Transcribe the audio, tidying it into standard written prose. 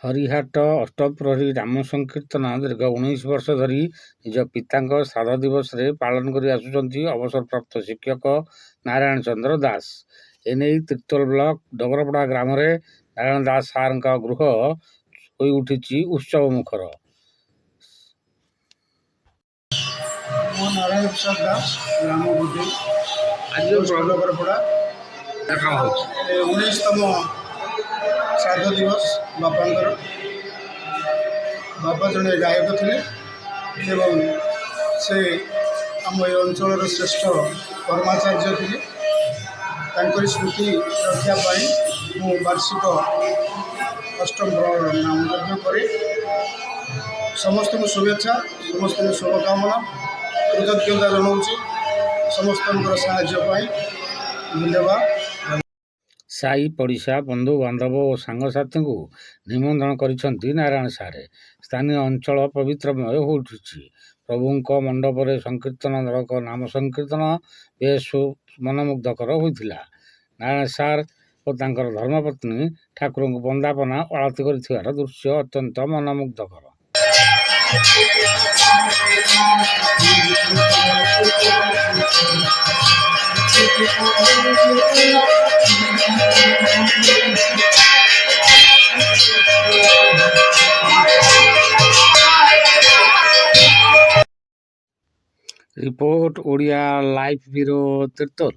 ହରିହାଟ ଅଷ୍ଟପ୍ରହରୀ ରାମ ସଂକୀର୍ତ୍ତନ ଦୀର୍ଘ 19 ବର୍ଷ ଧରି ନିଜ ପିତାଙ୍କ ଶ୍ରାଦ୍ଧ ଦିବସରେ ପାଳନ କରି ଆସୁଛନ୍ତି ଅବସରପ୍ରାପ୍ତ ଶିକ୍ଷକ ନାରାୟଣ ଚନ୍ଦ୍ର ଦାସ। ଏନେଇ ତିର୍ତ୍ତୋଲ ବ୍ଲକ ଡଗରପଡ଼ା ଗ୍ରାମରେ ନାରାୟଣ ଦାସ ସାରଙ୍କ ଗୃହ ହୋଇ ଉଠିଛି ଉତ୍ସବ ମୁଖର। ମୁଁ ନାରାୟଣ ପ୍ରସାଦ ଦାସ, ଗ୍ରାମ ବୁଦ୍ଧି, ଆଜି ଡଗରପଡ଼ା 19ତମ ଶ୍ରାଦ୍ଧ ଦିବସ ବାପାଙ୍କର। ବାପା ଜଣେ ଗାୟକ ଥିଲେ ଏବଂ ସେ ଆମ ଏ ଅଞ୍ଚଳର ଶ୍ରେଷ୍ଠ କର୍ମାଚାର୍ଯ୍ୟ ଥିଲେ। ତାଙ୍କରି ସ୍ମୃତି ରକ୍ଷା ପାଇଁ ମୁଁ ବାର୍ଷିକ ଅଷ୍ଟମ ନାମଯଜ୍ଞ କରେ। ସମସ୍ତଙ୍କୁ ଶୁଭେଚ୍ଛା, ସମସ୍ତଙ୍କୁ ଶୁଭକାମନା, କୃତଜ୍ଞତା ଜଣାଉଛି ସମସ୍ତଙ୍କର ସାହାଯ୍ୟ ପାଇଁ। ଧନ୍ୟବାଦ। ସାହି ପଡ଼ିଶା, ବନ୍ଧୁବାନ୍ଧବ ଓ ସାଙ୍ଗସାଥୀଙ୍କୁ ନିମନ୍ତ୍ରଣ କରିଛନ୍ତି ନାରାୟଣ ସାରେ। ସ୍ଥାନୀୟ ଅଞ୍ଚଳ ପବିତ୍ରମୟ ହୋଇଉଠିଛି। ପ୍ରଭୁଙ୍କ ମଣ୍ଡପରେ ସଂକୀର୍ତ୍ତନ ଦଳଙ୍କ ନାମ ସଂକୀର୍ତ୍ତନ ବେଶ୍ ମନମୁଗ୍ଧକର ହୋଇଥିଲା। ନାରାୟଣ ସାର୍ ଓ ତାଙ୍କର ଧର୍ମପତ୍ନୀ ଠାକୁରଙ୍କୁ ବନ୍ଦାପନା ଆଳତି କରିଥିବାର ଦୃଶ୍ୟ ଅତ୍ୟନ୍ତ ମନମୁଗ୍ଧକର। Report Odia live bureau Tirtol.